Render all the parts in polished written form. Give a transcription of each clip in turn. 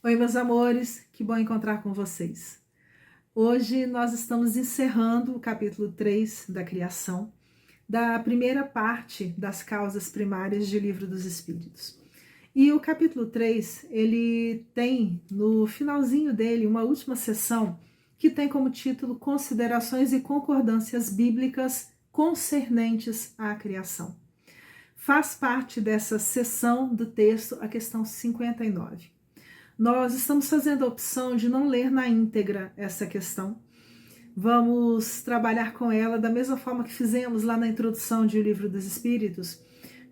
Oi, meus amores, que bom encontrar com vocês. Hoje nós estamos encerrando o capítulo 3 da criação, da primeira parte das causas primárias de Livro dos Espíritos. E o capítulo 3, ele tem no finalzinho dele uma última seção que tem como título Considerações e Concordâncias Bíblicas concernentes à criação. Faz parte dessa seção do texto a questão 59. Nós estamos fazendo a opção de não ler na íntegra essa questão. Vamos trabalhar com ela da mesma forma que fizemos lá na introdução de O Livro dos Espíritos,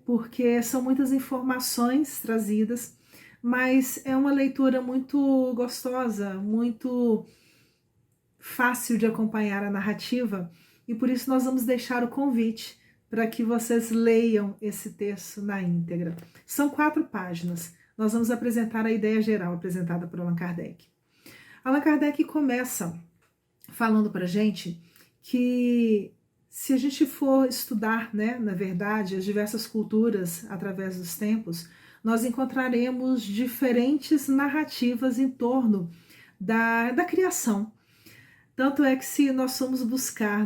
porque são muitas informações trazidas, mas é uma leitura muito gostosa, muito fácil de acompanhar a narrativa, e por isso nós vamos deixar o convite para que vocês leiam esse texto na íntegra. São 4 páginas. Nós vamos apresentar a ideia geral apresentada por Allan Kardec. Allan Kardec começa falando para a gente que se a gente for estudar, na verdade, as diversas culturas através dos tempos, nós encontraremos diferentes narrativas em torno da criação. Tanto é que se nós formos buscar,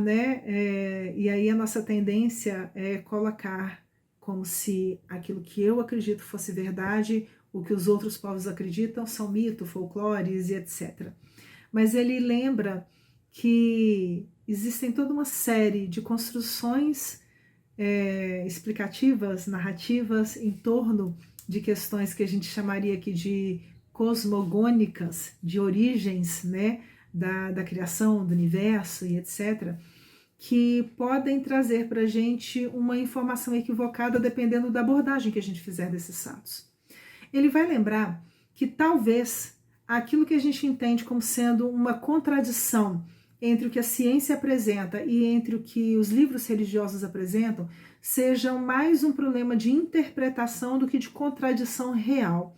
e aí a nossa tendência é colocar como se aquilo que eu acredito fosse verdade, o que os outros povos acreditam são mito, folclores e etc. Mas ele lembra que existem toda uma série de construções explicativas, narrativas, em torno de questões que a gente chamaria aqui de cosmogônicas, de origens, da criação, do universo e etc., que podem trazer para a gente uma informação equivocada dependendo da abordagem que a gente fizer desses fatos. Ele vai lembrar que talvez aquilo que a gente entende como sendo uma contradição entre o que a ciência apresenta e entre o que os livros religiosos apresentam sejam mais um problema de interpretação do que de contradição real.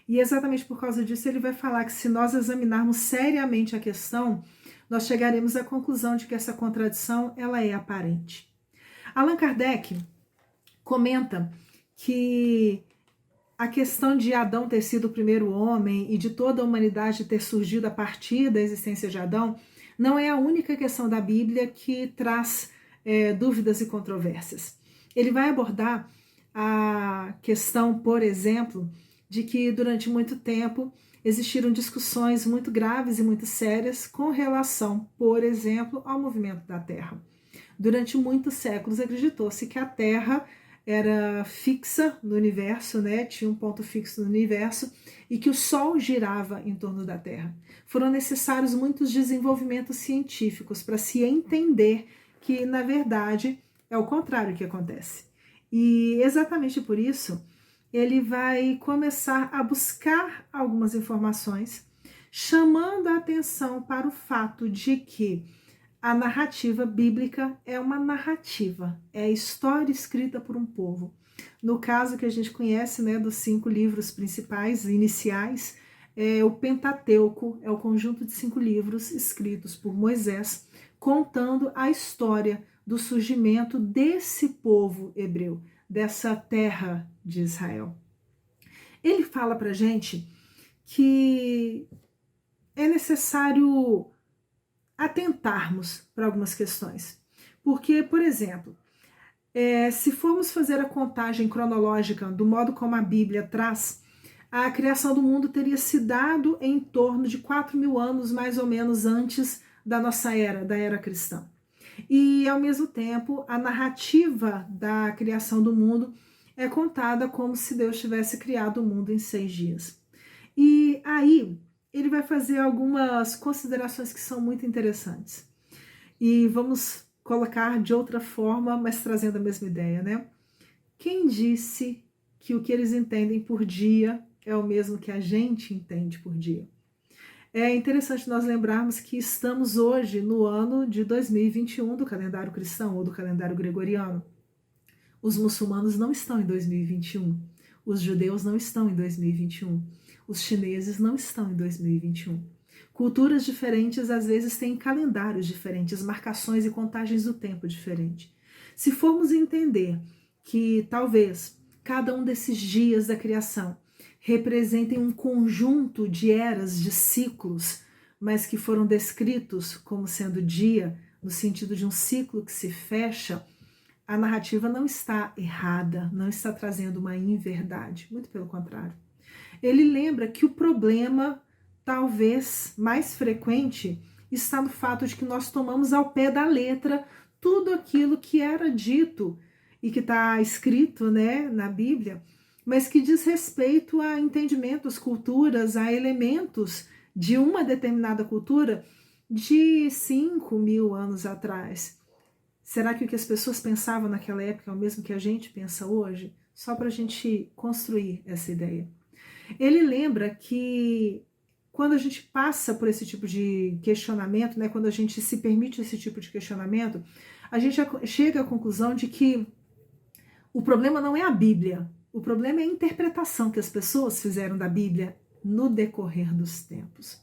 E exatamente por causa disso ele vai falar que se nós examinarmos seriamente a questão, nós chegaremos à conclusão de que essa contradição ela é aparente. Allan Kardec comenta que a questão de Adão ter sido o primeiro homem e de toda a humanidade ter surgido a partir da existência de Adão não é a única questão da Bíblia que traz dúvidas e controvérsias. Ele vai abordar a questão, por exemplo, de que durante muito tempo existiram discussões muito graves e muito sérias com relação, por exemplo, ao movimento da Terra. Durante muitos séculos acreditou-se que a Terra era fixa no universo, tinha um ponto fixo no universo e que o Sol girava em torno da Terra. Foram necessários muitos desenvolvimentos científicos para se entender que, na verdade, é o contrário que acontece. E exatamente por isso, ele vai começar a buscar algumas informações, chamando a atenção para o fato de que a narrativa bíblica é uma narrativa, é a história escrita por um povo. No caso que a gente conhece, dos 5 livros principais, iniciais, o Pentateuco é o conjunto de 5 livros escritos por Moisés, contando a história do surgimento desse povo hebreu, dessa terra de Israel. Ele fala para a gente que é necessário atentarmos para algumas questões. Porque, por exemplo, se formos fazer a contagem cronológica do modo como a Bíblia traz, a criação do mundo teria se dado em torno de 4.000 anos, mais ou menos, antes da nossa era, da era cristã. E, ao mesmo tempo, a narrativa da criação do mundo é contada como se Deus tivesse criado o mundo em 6 dias. E aí, ele vai fazer algumas considerações que são muito interessantes. E vamos colocar de outra forma, mas trazendo a mesma ideia, Quem disse que o que eles entendem por dia é o mesmo que a gente entende por dia? É interessante nós lembrarmos que estamos hoje no ano de 2021 do calendário cristão ou do calendário gregoriano. Os muçulmanos não estão em 2021, os judeus não estão em 2021, os chineses não estão em 2021. Culturas diferentes às vezes têm calendários diferentes, marcações e contagens do tempo diferente. Se formos entender que talvez cada um desses dias da criação representem um conjunto de eras, de ciclos, mas que foram descritos como sendo dia, no sentido de um ciclo que se fecha, a narrativa não está errada, não está trazendo uma inverdade, muito pelo contrário. Ele lembra que o problema, talvez mais frequente, está no fato de que nós tomamos ao pé da letra tudo aquilo que era dito e que está escrito, né, na Bíblia, mas que diz respeito a entendimentos, culturas, a elementos de uma determinada cultura de 5.000 anos atrás. Será que o que as pessoas pensavam naquela época é o mesmo que a gente pensa hoje? Só para a gente construir essa ideia. Ele lembra que quando a gente passa por esse tipo de questionamento, né, quando a gente se permite esse tipo de questionamento, a gente chega à conclusão de que o problema não é a Bíblia, o problema é a interpretação que as pessoas fizeram da Bíblia no decorrer dos tempos.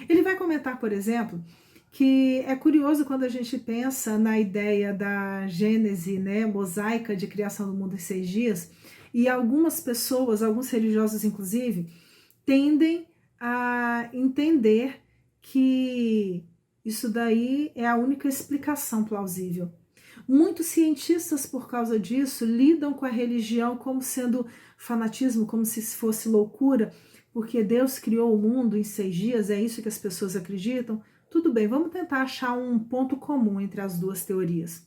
Ele vai comentar, por exemplo, que é curioso quando a gente pensa na ideia da Gênese, né, mosaica de criação do mundo em 6 dias, e algumas pessoas, alguns religiosos inclusive, tendem a entender que isso daí é a única explicação plausível. Muitos cientistas, por causa disso, lidam com a religião como sendo fanatismo, como se fosse loucura, porque Deus criou o mundo em 6 dias, é isso que as pessoas acreditam. Tudo bem, vamos tentar achar um ponto comum entre as duas teorias.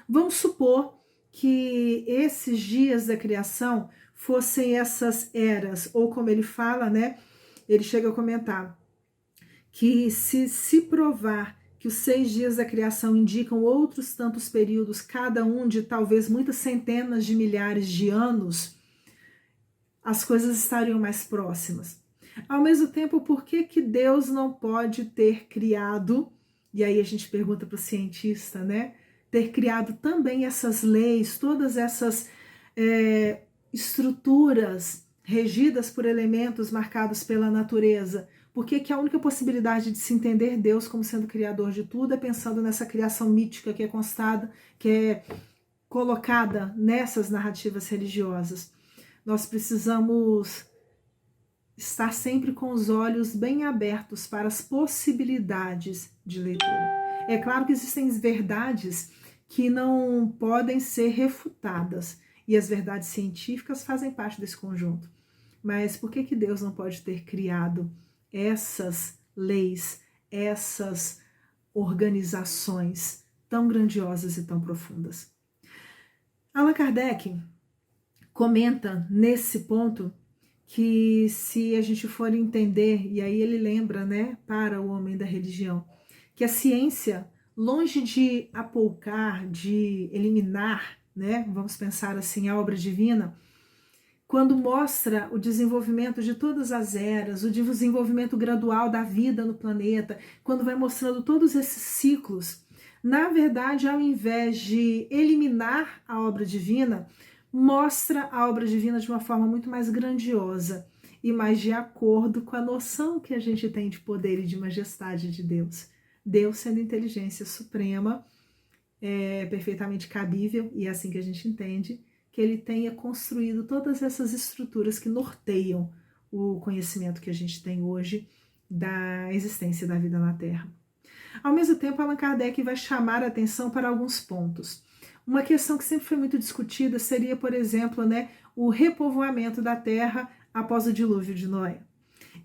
Vamos supor que esses dias da criação fossem essas eras, ou como ele fala, né? Ele chega a comentar que se provar que os 6 dias da criação indicam outros tantos períodos, cada um de talvez muitas centenas de milhares de anos, as coisas estariam mais próximas. Ao mesmo tempo, por que Deus não pode ter criado, e aí a gente pergunta para o cientista, né? Ter criado também essas leis, todas essas estruturas regidas por elementos marcados pela natureza. Por que a única possibilidade de se entender Deus como sendo criador de tudo é pensando nessa criação mítica que é constada, que é colocada nessas narrativas religiosas? Nós precisamos estar sempre com os olhos bem abertos para as possibilidades de leitura. É claro que existem verdades que não podem ser refutadas, e as verdades científicas fazem parte desse conjunto. Mas por que Deus não pode ter criado essas leis, essas organizações tão grandiosas e tão profundas? Allan Kardec comenta nesse ponto que se a gente for entender, e aí ele lembra, né, para o homem da religião, que a ciência, longe de apoucar, de eliminar, né, vamos pensar assim, a obra divina, quando mostra o desenvolvimento de todas as eras, o desenvolvimento gradual da vida no planeta, quando vai mostrando todos esses ciclos, na verdade, ao invés de eliminar a obra divina, mostra a obra divina de uma forma muito mais grandiosa e mais de acordo com a noção que a gente tem de poder e de majestade de Deus. Deus sendo inteligência suprema, é perfeitamente cabível, e é assim que a gente entende, que ele tenha construído todas essas estruturas que norteiam o conhecimento que a gente tem hoje da existência da vida na Terra. Ao mesmo tempo, Allan Kardec vai chamar a atenção para alguns pontos. Uma questão que sempre foi muito discutida seria, por exemplo, né, o repovoamento da Terra após o dilúvio de Noé.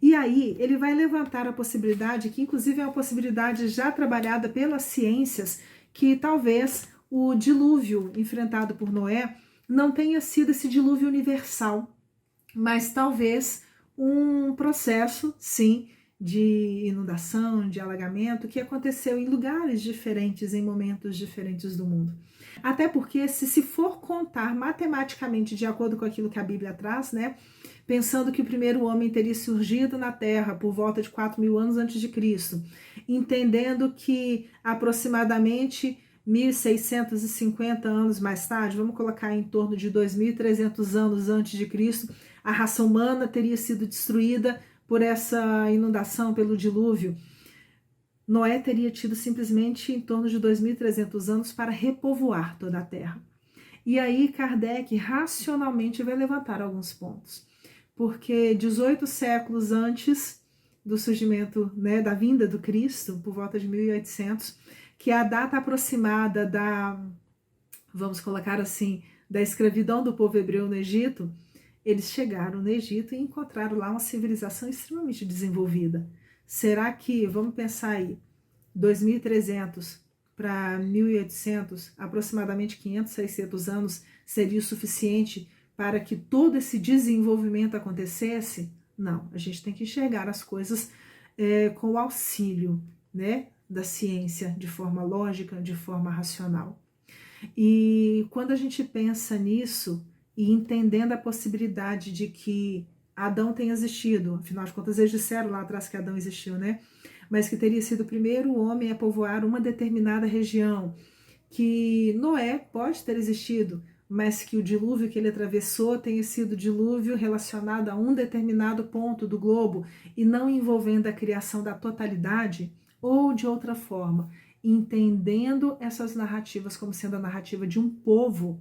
E aí ele vai levantar a possibilidade, que inclusive é uma possibilidade já trabalhada pelas ciências, que talvez o dilúvio enfrentado por Noé não tenha sido esse dilúvio universal, mas talvez um processo, sim, de inundação, de alagamento, que aconteceu em lugares diferentes, em momentos diferentes do mundo. Até porque, se for contar matematicamente de acordo com aquilo que a Bíblia traz, né, pensando que o primeiro homem teria surgido na Terra por volta de 4.000 anos antes de Cristo, entendendo que aproximadamente 1.650 anos mais tarde, vamos colocar em torno de 2.300 anos antes de Cristo, a raça humana teria sido destruída por essa inundação, pelo dilúvio. Noé teria tido simplesmente em torno de 2.300 anos para repovoar toda a Terra. E aí Kardec racionalmente vai levantar alguns pontos. porque 18 séculos antes do surgimento, né, da vinda do Cristo, por volta de 1800, que é a data aproximada da, vamos colocar assim, da escravidão do povo hebreu no Egito, eles chegaram no Egito e encontraram lá uma civilização extremamente desenvolvida. Será que, vamos pensar aí, 2300 para 1800, aproximadamente 500, 600 anos, seria o suficiente para que todo esse desenvolvimento acontecesse? Não, a gente tem que enxergar as coisas com o auxílio, né, da ciência, de forma lógica, de forma racional. E quando a gente pensa nisso e entendendo a possibilidade de que Adão tenha existido, afinal de contas eles disseram lá atrás que Adão existiu, né? Mas que teria sido o primeiro homem a povoar uma determinada região, que Noé pode ter existido, mas que o dilúvio que ele atravessou tenha sido dilúvio relacionado a um determinado ponto do globo e não envolvendo a criação da totalidade, ou de outra forma, entendendo essas narrativas como sendo a narrativa de um povo,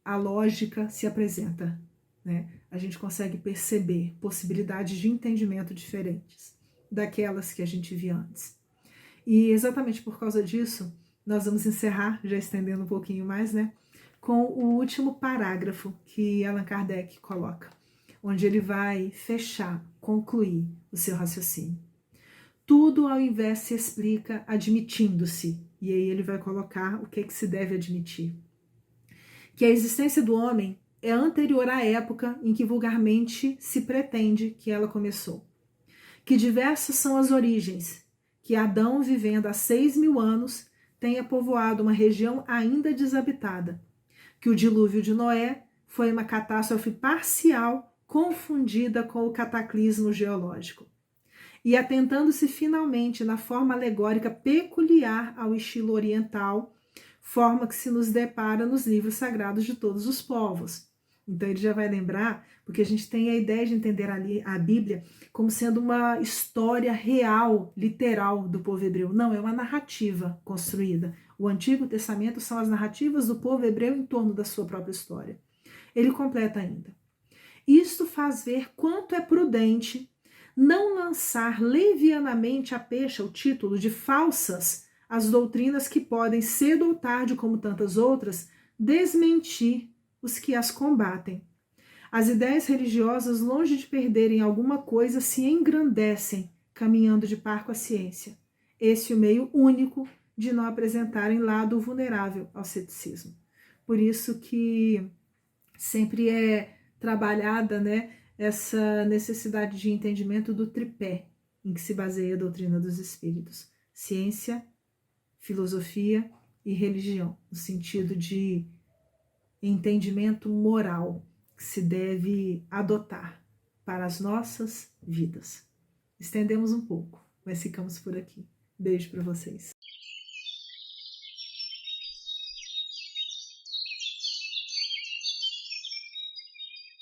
a lógica se apresenta, né? A gente consegue perceber possibilidades de entendimento diferentes daquelas que a gente via antes. E exatamente por causa disso, nós vamos encerrar, já estendendo um pouquinho mais, né, com o último parágrafo que Allan Kardec coloca, onde ele vai fechar, concluir o seu raciocínio. Tudo ao invés se explica admitindo-se, e aí ele vai colocar o que se deve admitir. Que a existência do homem é anterior à época em que vulgarmente se pretende que ela começou. Que diversas são as origens, que Adão, vivendo há 6.000 anos, tenha povoado uma região ainda desabitada, que o dilúvio de Noé foi uma catástrofe parcial confundida com o cataclismo geológico. E atentando-se finalmente na forma alegórica peculiar ao estilo oriental, forma que se nos depara nos livros sagrados de todos os povos. Então ele já vai lembrar, porque a gente tem a ideia de entender ali a Bíblia como sendo uma história real, literal do povo hebreu. Não, é uma narrativa construída. O Antigo Testamento são as narrativas do povo hebreu em torno da sua própria história. Ele completa ainda. Isto faz ver quanto é prudente não lançar levianamente a peixe o título de falsas as doutrinas que podem, cedo ou tarde, como tantas outras, desmentir os que as combatem. As ideias religiosas, longe de perderem alguma coisa, se engrandecem, caminhando de par com a ciência. Esse é o meio único de não apresentarem lado vulnerável ao ceticismo. Por isso que sempre é trabalhada, né, essa necessidade de entendimento do tripé em que se baseia a doutrina dos espíritos: ciência, filosofia e religião, no sentido de entendimento moral que se deve adotar para as nossas vidas. Estendemos um pouco, mas ficamos por aqui. Beijo para vocês.